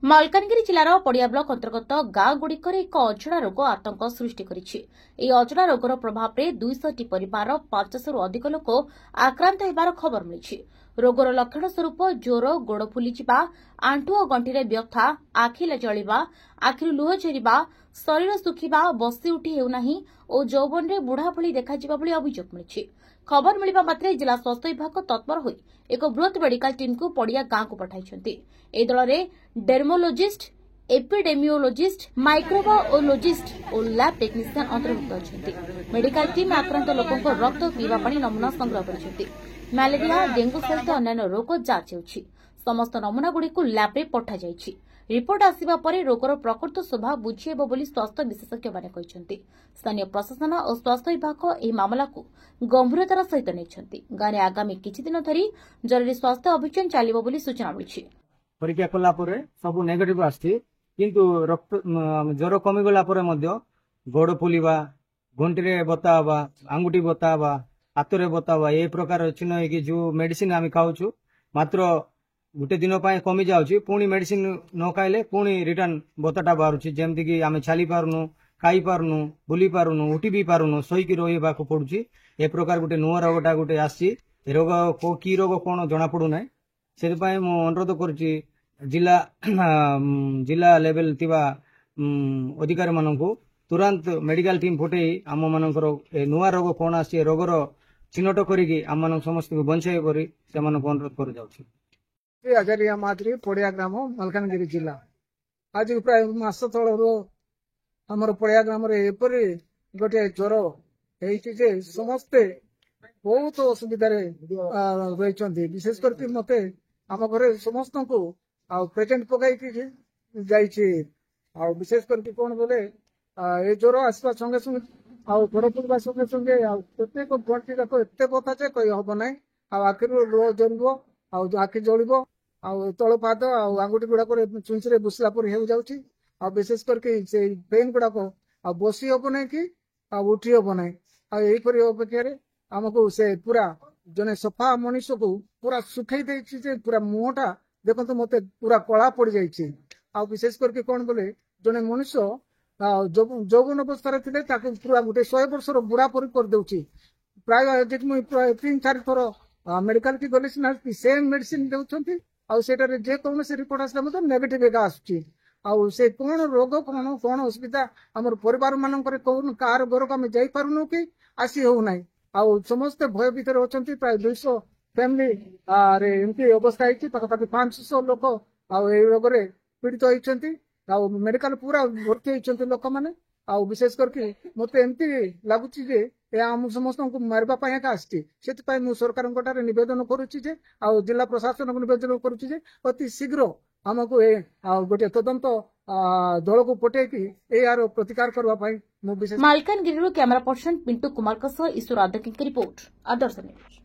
ମାଲକାନଗିରି ଜିଲ୍ଲାର ପଡ଼ିଆ ବ୍ଲକ ଅନ୍ତର୍ଗତ ଗାଁଗୁଡ଼ିକରେ ଏକ ଅଜଣା ରୋଗ ଆତଙ୍କ ସୃଷ୍ଟି କରିଛି। ଏହି ଅଜଣା ରୋଗର ପ୍ରଭାବରେ 200ଟି ପରିବାରର 500ରୁ ଅଧିକ ଲୋକ ଆକ୍ରାନ୍ତ ହେବାର ଖବର ମିଳିଛି। ରୋଗର ଲକ୍ଷଣ ସ୍ୱରୂପ ଜ୍ୱର, ଗୋଡ଼ ଫୁଲିଯିବା, ଆଣ୍ଠୁ ଓ ଗଣ୍ଠିରେ ବ୍ୟଥା, ଆଖି ଜଳିବା, ଆଖିରୁ ଲୁହ ଝରିବା, ଶରୀର ଶୁଖିବା, ବସି ଉଠି ହେଉନାହିଁ ଓ ଯୌବନରେ ବୁଢ଼ା ଭଳି ଦେଖାଯିବା ଭଳି ଅଭିଯୋଗ ମିଳିଛି। ଖବର ମିଳିବା ମାତ୍ରେ ଜିଲ୍ଲା ସ୍ୱାସ୍ଥ୍ୟ ବିଭାଗ ତତ୍ପର ହୋଇ ଏକ ବୃହତ ମେଡିକାଲ ଟିମ୍କୁ ପଡ଼ିଆ ଗାଁକୁ ପଠାଇଛନ୍ତି। ଏହି ଦଳରେ ଡେର୍ମୋଲୋଜିଷ୍ଟ, ଏପିଡେମିଓଲୋଜିଷ୍ଟ, ମାଇକ୍ରୋବାଓଲୋଜିଷ୍ଟ ଓ ଲ୍ୟାବ୍ ଟେକ୍ନିସିଆନ୍ ଅନ୍ତର୍ଭୁକ୍ତ ଅଛନ୍ତି। ମେଡିକାଲ ଟିମ୍ ଆକ୍ରାନ୍ତ ଲୋକଙ୍କ ରକ୍ତ ପିଇବା ପାଣି ନମୁନା ସଂଗ୍ରହ କରିଛନ୍ତି। ମ୍ୟାଲେରିଆ, ଡେଙ୍ଗୁ ସହିତ ଅନ୍ୟାନ୍ୟ ରୋଗ ଯାଞ୍ଚ ହେଉଛି। ସମସ୍ତ ନମୁନାଗୁଡ଼ିକୁ ଲ୍ୟାବ୍ରେ ପଠାଯାଇଛି। ରିପୋର୍ଟ ଆସିବା ପରେ ରୋଗର ପ୍ରକୃତ ସ୍ୱଭାବ ବୁଝିହେବ ବୋଲି ସ୍ୱାସ୍ଥ୍ୟ ବିଶେଷଜ୍ଞମାନେ କହିଛନ୍ତି। ସ୍ଥାନୀୟ ପ୍ରଶାସନ ଓ ସ୍ୱାସ୍ଥ୍ୟ ବିଭାଗ ଏହି ମାମଲାକୁ ଗମ୍ଭୀରତାର ସହିତ ନେଇଛନ୍ତି। ଗାଁରେ ଆଗାମୀ କିଛିଦିନ ଧରି ଜରୁରୀ ସ୍ୱାସ୍ଥ୍ୟ ଅଭିଯାନ ଚାଲିବ ବୋଲି ସୂଚନା ମିଳିଛି। ପରୀକ୍ଷା କଲା ପରେ ସବୁ ନେଗେଟିଭ ଆସିଛି, କିନ୍ତୁ ଜ୍ୱର କମିଗଲା ପରେ ମଧ୍ୟ ଗୋଡ଼ ଫୁଲିବା, ଗଣ୍ଠିରେ ବତା ହେବା, ଆଙ୍ଗୁଠି ବତା ହେବା, ହାତରେ ବତା ହେବା, ଏ ପ୍ରକାର ଚିହ୍ନ ହେଇକି ଯୋଉ ମେଡିସିନ ଆମେ ଖାଉଛୁ ମାତ୍ର ଗୋଟେ ଦିନ ପାଇଁ କମି ଯାଉଛି, ପୁଣି ମେଡିସିନ ନ ଖାଇଲେ ପୁଣି ରିଟର୍ନ ବତାଟା ବାହାରୁଛି। ଯେମିତିକି ଆମେ ଚାଲି ପାରୁନୁ, ଖାଇ ପାରୁନୁ, ବୁଲି ପାରୁନୁ, ଉଠି ବି ପାରୁନୁ, ଶୋଇକି ରହିବାକୁ ପଡୁଛି। ଏ ପ୍ରକାର ଗୋଟେ ନୂଆ ରୋଗଟା ଗୋଟେ ଆସିଛି। ଏ ରୋଗ କି ରୋଗ କଣ ଜଣା ପଡୁନାହିଁ। ସେଥିପାଇଁ ମୁଁ ଅନୁରୋଧ କରୁଛି ଜିଲ୍ଲା ଲେଭେଲ ଥିବା ଅଧିକାରୀ ମାନଙ୍କୁ ତୁରନ୍ତ ମେଡିକାଲ ଟିମ୍ ପଠେଇ ଆମ ମାନଙ୍କର ଏ ନୂଆ ରୋଗ କଣ ଆସିଛି, ଏ ରୋଗର ଚିହ୍ନଟ କରିକି ଆମ ମାନଙ୍କୁ ସମସ୍ତଙ୍କୁ ବଞ୍ଚାଇ କରି ସେମାନଙ୍କୁ ଅନୁରୋଧ କରାଯାଉଛି। ଆଜାରିଆ ମାଦ୍ରୀ ପଡ଼ିଆ ଗ୍ରାମ, ମାଲକାନଗିରି ଜିଲ୍ଲା। ଆଜି ପ୍ରାୟ ମାସ ତଳରୁ ଆମର ପଡ଼ିଆ ଗ୍ରାମରେ ଏପରି ଗୋଟିଏ ଜ୍ୱର ହେଇଛି ଯେ ସମସ୍ତେ ବହୁତ ଅସୁବିଧାରେ ରହିଛନ୍ତି। ବିଶେଷ କରି ମତେ ଆମ ଘରେ ସମସ୍ତଙ୍କୁ ଆଉ ପେସେଣ୍ଟ ପକାଇକି ଯାଇଛି। ଆଉ ବିଶେଷ କରିକି କଣ ବୋଲେ ଏ ଜ୍ୱର ଆସିବା ସଙ୍ଗେ ସଙ୍ଗେ ଆଉ ଗୋଡ଼ ଫୁଲିବା ସଙ୍ଗେ ସଙ୍ଗେ ଆଉ ପ୍ରତ୍ୟେକ ଗଣ୍ଠି ଯାକ ଏତେ କଥା ଯେ କହି ହବ ନାହିଁ। ଆଉ ଆଖିରୁ ଲୁହ ଝରିବ, ଆଉ ଆଖି ଜଳିବ, ଆଉ ତଳ ପାଦ ଆଉ ଆଙ୍ଗୁଠି ଗୁଡାକରେ ଚୁଞ୍ଚିରେ ବୁସିଲା ପରି ହେଇଯାଉଛି। ଆଉ ବିଶେଷ କରିକି ସେଇ ପେନ୍ ଗୁଡାକ ଆଉ ବସି ହବ ନାହିଁ କି ଆଉ ଉଠି ହବ ନାହିଁ। ଆଉ ଏହିପରି ଅପେକ୍ଷାରେ ଆମକୁ ସେ ପୁରା ଜଣେ ସଫା ମଣିଷକୁ ପୁରା ଶୁଖେଇ ଦେଇଛି ଯେ ପୁରା ମୁହଁଟା ଦେଖନ୍ତୁ ମତେ ପୁରା କଳା ପଡିଯାଇଛି। ଆଉ ବିଶେଷ କରିକି କଣ ବୋଲେ ଜଣେ ମଣିଷ ଯୌବନ ଅବସ୍ଥାରେ ଥିଲେ ତାକୁ ପୁରା ଗୋଟେ 100 ବର୍ଷର ବୁଢା ପରି କରିଦେଉଛି। ପ୍ରାୟ ମୁଁ 3-4 ଥର ମେଡିକାଲ କି ଗଲେ ସିନା ସେମ୍ ମେଡିସିନ ଦେଉଛନ୍ତି, ଆଉ ସେଟାରେ ଯେକୌଣସି ରିପୋର୍ଟ ଆସିଲେ ମଧ୍ୟ ନେଗେଟିଭ ଏକା ଆସୁଛି। ଆଉ ସେ କଣ ରୋଗ କଣ ଅସୁବିଧା ଆମର ପରିବାର ମାନଙ୍କରେ କହୁନୁ, କାହାର ଘରକୁ ଆମେ ଯାଇପାରୁନୁ କି ଆସି ହଉନାହିଁ। ଆଉ ସମସ୍ତେ ଭୟ ଭିତରେ ଅଛନ୍ତି। ପ୍ରାୟ 200 ଫ୍ୟାମିଲି ରେ ଏମିତି ଅବସ୍ଥା ହେଇଛି। ପାଖାପାଖି 500 ଲୋକ ଆଉ ଏଇ ରୋଗରେ ପୀଡ଼ିତ ହେଇଛନ୍ତି। ଆଉ ମେଡିକାଲ ପୁରା ଭର୍ତ୍ତି ହେଇଛନ୍ତି ଲୋକମାନେ। ଆଉ ବିଶେଷ କରିକି ମତେ ଏମିତି ଲାଗୁଛି ଯେ ଏହା ଆମ ସମସ୍ତଙ୍କୁ ମାରିବା ପାଇଁ ଏକା ଆସିଛି। ସେଥିପାଇଁ ମୁଁ ସରକାରଙ୍କ ଠାରେ ନିବେଦନ କରୁଛି ଯେ, ଆଉ ଜିଲ୍ଲା ପ୍ରଶାସନକୁ ନିବେଦନ କରୁଛି ଯେ ଅତି ଶୀଘ୍ର ଆମକୁ ଗୋଟେ ତଦନ୍ତ ଦଳକୁ ପଠେଇକି ଏହାର ପ୍ରତିକାର କରିବା ପାଇଁ ମୁଁ ବିଶେଷ। ମାଲକାନଗିରିରୁ କ୍ୟାମେରା ପର୍ସନ ପିଣ୍ଟୁ କୁମାରଙ୍କ ସହ ଈଶ୍ୱର ଆଦକିଙ୍କ ରିପୋର୍ଟ, ଆଦର୍ଶ ନ୍ୟୁଜ୍।